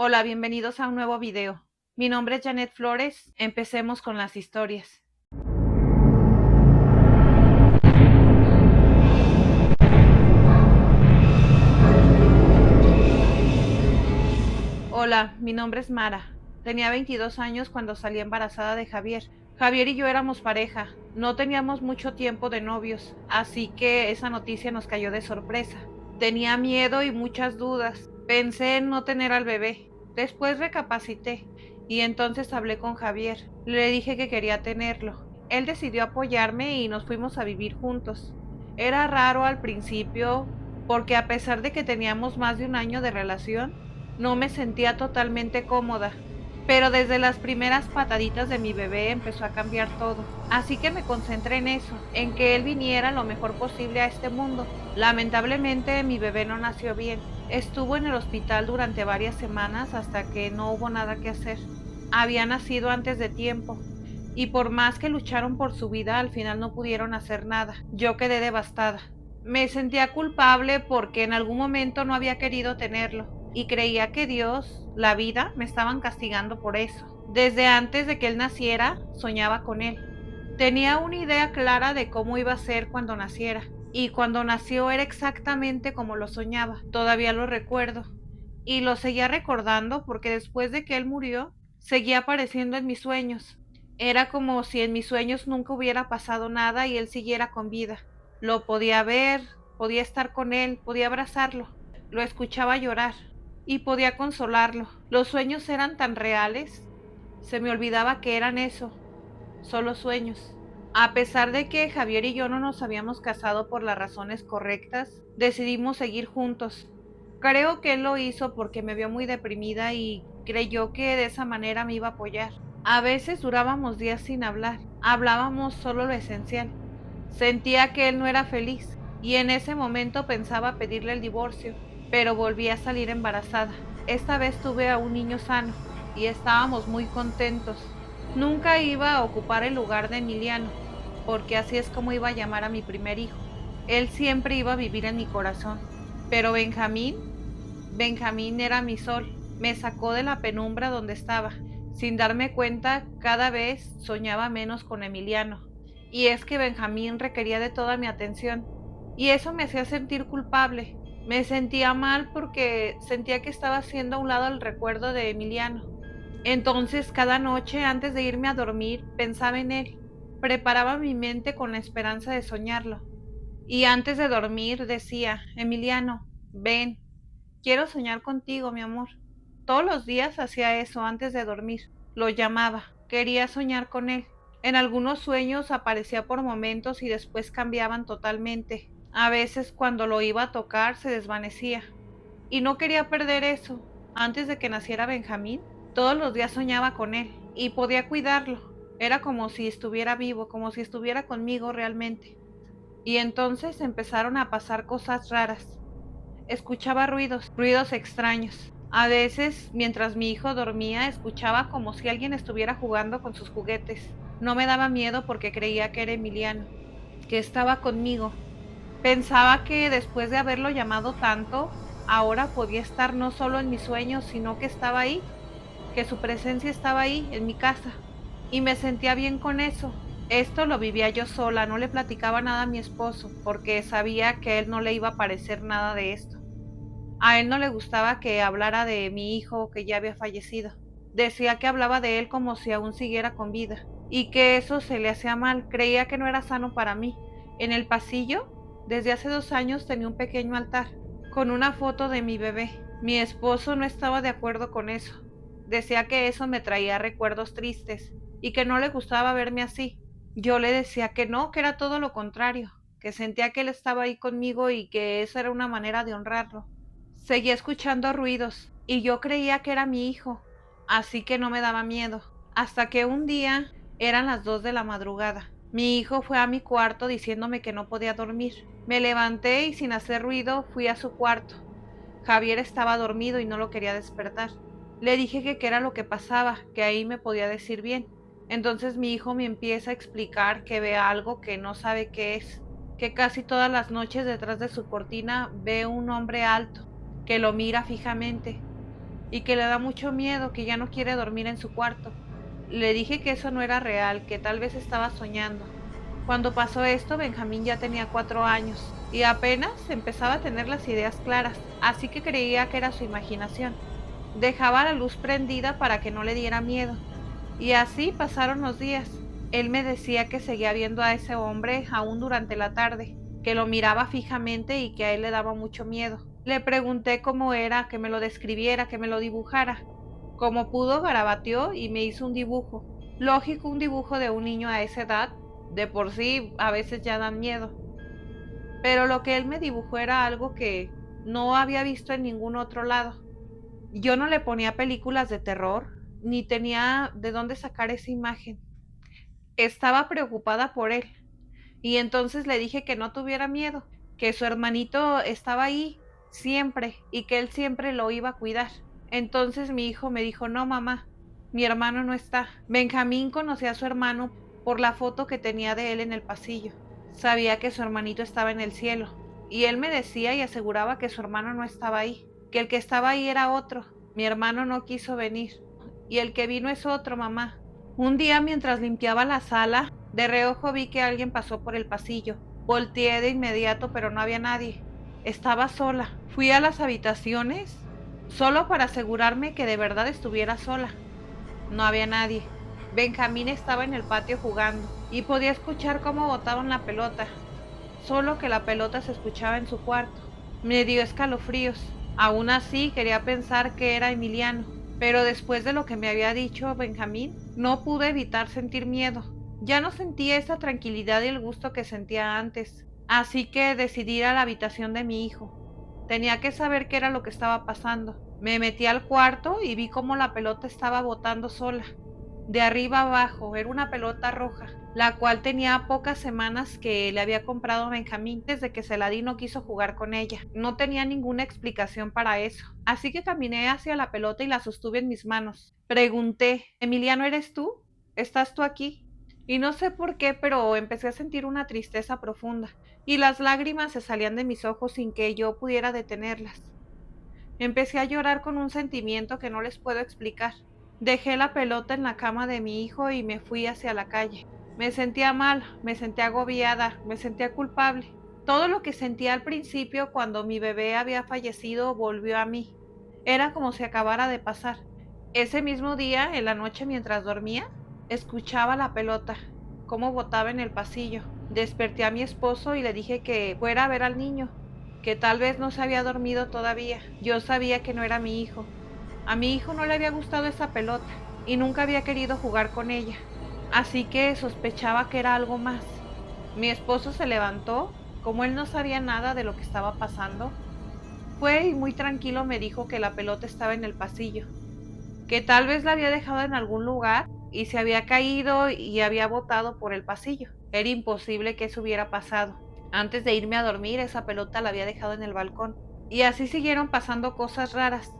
Hola, bienvenidos a un nuevo video. Mi nombre es Janet Flores. Empecemos con las historias. Hola, mi nombre es Mara. Tenía 22 años cuando salí embarazada de Javier. Javier y yo éramos pareja. No teníamos mucho tiempo de novios, así que esa noticia nos cayó de sorpresa. Tenía miedo y muchas dudas. Pensé en no tener al bebé. Después recapacité y entonces hablé con Javier. Le dije que quería tenerlo. Él decidió apoyarme y nos fuimos a vivir juntos. Era raro al principio porque a pesar de que teníamos más de un año de relación, no me sentía totalmente cómoda. Pero desde las primeras pataditas de mi bebé empezó a cambiar todo. Así que me concentré en eso, en que él viniera lo mejor posible a este mundo. Lamentablemente mi bebé no nació bien. Estuvo en el hospital durante varias semanas hasta que no hubo nada que hacer. Había nacido antes de tiempo. Y por más que lucharon por su vida, al final no pudieron hacer nada. Yo quedé devastada. Me sentía culpable porque en algún momento no había querido tenerlo y creía que Dios, la vida, me estaban castigando por eso. Desde antes de que él naciera, soñaba con él. Tenía una idea clara de cómo iba a ser cuando naciera, y cuando nació era exactamente como lo soñaba. Todavía lo recuerdo, y lo seguía recordando porque después de que él murió, seguía apareciendo en mis sueños. Era como si en mis sueños nunca hubiera pasado nada y él siguiera con vida. Lo podía ver, podía estar con él, podía abrazarlo, lo escuchaba llorar y podía consolarlo. Los sueños eran tan reales, se me olvidaba que eran eso, solo sueños. A pesar de que Javier y yo no nos habíamos casado por las razones correctas, decidimos seguir juntos. Creo que él lo hizo porque me vio muy deprimida y creyó que de esa manera me iba a apoyar. A veces durábamos días sin hablar, hablábamos solo lo esencial. Sentía que él no era feliz y en ese momento pensaba pedirle el divorcio, pero volví a salir embarazada. Esta vez tuve a un niño sano y estábamos muy contentos. Nunca iba a ocupar el lugar de Emiliano, porque así es como iba a llamar a mi primer hijo. Él siempre iba a vivir en mi corazón. Pero Benjamín era mi sol. Me sacó de la penumbra donde estaba. Sin darme cuenta, cada vez soñaba menos con Emiliano. Y es que Benjamín requería de toda mi atención. Y eso me hacía sentir culpable. Me sentía mal porque sentía que estaba haciendo a un lado el recuerdo de Emiliano. Entonces, cada noche, antes de irme a dormir, pensaba en él. Preparaba mi mente con la esperanza de soñarlo. Y antes de dormir decía, Emiliano, ven, quiero soñar contigo, mi amor. Todos los días hacía eso antes de dormir. Lo llamaba, quería soñar con él. En algunos sueños aparecía por momentos y después cambiaban totalmente. A veces cuando lo iba a tocar se desvanecía. Y no quería perder eso. Antes de que naciera Benjamín, todos los días soñaba con él y podía cuidarlo. Era como si estuviera vivo, como si estuviera conmigo realmente. Y entonces empezaron a pasar cosas raras. Escuchaba ruidos extraños. A veces, mientras mi hijo dormía, escuchaba como si alguien estuviera jugando con sus juguetes. No me daba miedo porque creía que era Emiliano, que estaba conmigo. Pensaba que después de haberlo llamado tanto, ahora podía estar no solo en mis sueños, sino que estaba ahí, que su presencia estaba ahí, en mi casa. Y me sentía bien con eso. Esto lo vivía yo sola, no le platicaba nada a mi esposo, porque sabía que a él no le iba a parecer nada de esto. A él no le gustaba que hablara de mi hijo que ya había fallecido. Decía que hablaba de él como si aún siguiera con vida, y que eso se le hacía mal, creía que no era sano para mí. En el pasillo, desde hace 2 años tenía un pequeño altar, con una foto de mi bebé. Mi esposo no estaba de acuerdo con eso. Decía que eso me traía recuerdos tristes, y que no le gustaba verme así. Yo le decía que no, que era todo lo contrario, que sentía que él estaba ahí conmigo y que esa era una manera de honrarlo. Seguía escuchando ruidos y yo creía que era mi hijo, así que no me daba miedo. Hasta que un día eran las 2 de la madrugada. Mi hijo fue a mi cuarto diciéndome que no podía dormir. Me levanté y sin hacer ruido fui a su cuarto. Javier estaba dormido y no lo quería despertar. Le dije que qué era lo que pasaba, que ahí me podía decir bien. Entonces mi hijo me empieza a explicar que ve algo que no sabe qué es, que casi todas las noches detrás de su cortina ve un hombre alto, que lo mira fijamente. y que le da mucho miedo, que ya no quiere dormir en su cuarto. Le dije que eso no era real, que tal vez estaba soñando. Cuando pasó esto, Benjamín ya tenía 4 años y apenas empezaba a tener las ideas claras, así que creía que era su imaginación. Dejaba la luz prendida para que no le diera miedo. Y así pasaron los días. Él me decía que seguía viendo a ese hombre aún durante la tarde, que lo miraba fijamente y que a él le daba mucho miedo. Le pregunté cómo era, que me lo describiera, que me lo dibujara. Como pudo, garabateó y me hizo un dibujo. Lógico, un dibujo de un niño a esa edad, de por sí a veces ya dan miedo. Pero lo que él me dibujó era algo que no había visto en ningún otro lado. Yo no le ponía películas de terror, ni tenía de dónde sacar esa imagen. Estaba preocupada por él, y entonces le dije que no tuviera miedo, que su hermanito estaba ahí siempre y que él siempre lo iba a cuidar. Entonces mi hijo me dijo: no, mamá, mi hermano no está. Benjamín conocía a su hermano por la foto que tenía de él en el pasillo. Sabía que su hermanito estaba en el cielo, y él me decía y aseguraba que su hermano no estaba ahí, que el que estaba ahí era otro. Mi hermano no quiso venir, y el que vino es otro, mamá. Un día, mientras limpiaba la sala, de reojo vi que alguien pasó por el pasillo. Volteé de inmediato, pero no había nadie. Estaba sola. Fui a las habitaciones solo para asegurarme que de verdad estuviera sola. No había nadie. Benjamín estaba en el patio jugando y podía escuchar cómo botaban la pelota, solo que la pelota se escuchaba en su cuarto. Me dio escalofríos. Aún así quería pensar que era Emiliano, pero después de lo que me había dicho Benjamín, no pude evitar sentir miedo. Ya no sentía esa tranquilidad y el gusto que sentía antes, así que decidí ir a la habitación de mi hijo. Tenía que saber qué era lo que estaba pasando. Me metí al cuarto y vi cómo la pelota estaba botando sola. De arriba abajo, era una pelota roja, la cual tenía pocas semanas que le había comprado a Benjamín. Desde que se la di no quiso jugar con ella. No tenía ninguna explicación para eso. Así que caminé hacia la pelota y la sostuve en mis manos. Pregunté: Emiliano, ¿eres tú? ¿Estás tú aquí? Y no sé por qué, pero empecé a sentir una tristeza profunda, y las lágrimas se salían de mis ojos sin que yo pudiera detenerlas. Empecé a llorar con un sentimiento que no les puedo explicar. Dejé la pelota en la cama de mi hijo y me fui hacia la calle. Me sentía mal, me sentía agobiada, me sentía culpable. Todo lo que sentía al principio cuando mi bebé había fallecido volvió a mí. Era como si acabara de pasar. Ese mismo día, en la noche mientras dormía, escuchaba la pelota, cómo botaba en el pasillo. Desperté a mi esposo y le dije que fuera a ver al niño, que tal vez no se había dormido todavía. Yo sabía que no era mi hijo. A mi hijo no le había gustado esa pelota y nunca había querido jugar con ella, así que sospechaba que era algo más. Mi esposo se levantó, como él no sabía nada de lo que estaba pasando, fue y muy tranquilo me dijo que la pelota estaba en el pasillo, que tal vez la había dejado en algún lugar y se había caído y había botado por el pasillo. Era imposible que eso hubiera pasado. Antes de irme a dormir, esa pelota la había dejado en el balcón. Y así siguieron pasando cosas raras,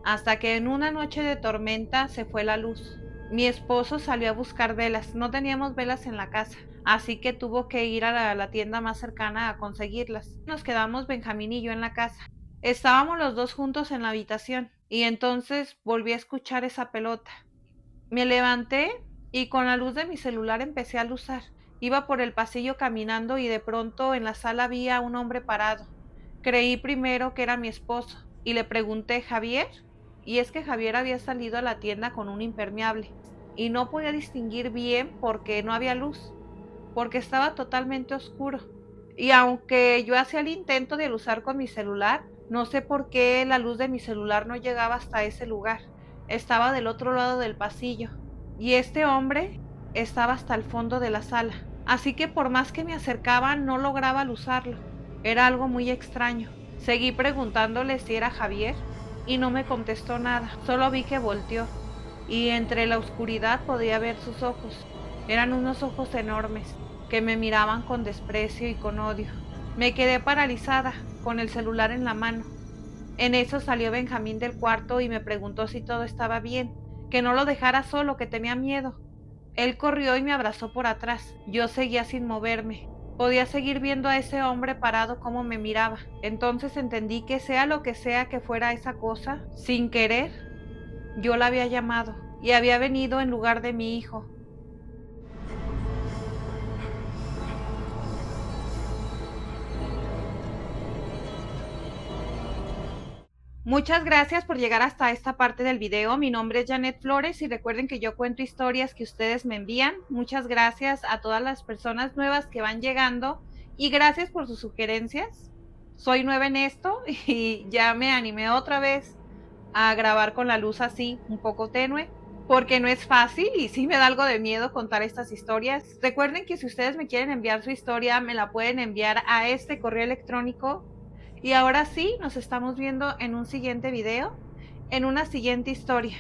hasta que en una noche de tormenta se fue la luz. Mi esposo salió a buscar velas, no teníamos velas en la casa, así que tuvo que ir a la tienda más cercana a conseguirlas. Nos quedamos Benjamín y yo en la casa. Estábamos los dos juntos en la habitación, y entonces volví a escuchar esa pelota. Me levanté y con la luz de mi celular empecé a luzar. Iba por el pasillo caminando y de pronto en la sala vi a un hombre parado. Creí primero que era mi esposo y le pregunté: ¿Javier? Y es que Javier había salido a la tienda con un impermeable y no podía distinguir bien porque no había luz, porque estaba totalmente oscuro. Y aunque yo hacía el intento de luzar con mi celular, no sé por qué la luz de mi celular no llegaba hasta ese lugar. Estaba del otro lado del pasillo y este hombre estaba hasta el fondo de la sala. Así que por más que me acercaba no lograba luzarlo. Era algo muy extraño. Seguí preguntándole si era Javier y no me contestó nada. Solo vi que volteó y entre la oscuridad podía ver sus ojos. Eran unos ojos enormes que me miraban con desprecio y con odio. Me quedé paralizada, con el celular en la mano. En eso salió Benjamín del cuarto y me preguntó si todo estaba bien, que no lo dejara solo, que tenía miedo. Él corrió y me abrazó por atrás. Yo seguía sin moverme. Podía seguir viendo a ese hombre parado como me miraba. Entonces entendí que sea lo que sea que fuera esa cosa, sin querer, Yo la había llamado y había venido en lugar de mi hijo. Muchas gracias por llegar hasta esta parte del video. Mi nombre es Janet Flores y recuerden que yo cuento historias que ustedes me envían. Muchas gracias a todas las personas nuevas que van llegando y gracias por sus sugerencias. Soy nueva en esto y ya me animé otra vez a grabar con la luz así, un poco tenue, porque no es fácil y sí me da algo de miedo contar estas historias. Recuerden que si ustedes me quieren enviar su historia, me la pueden enviar a este correo electrónico. Y ahora sí, nos estamos viendo en un siguiente video, en una siguiente historia.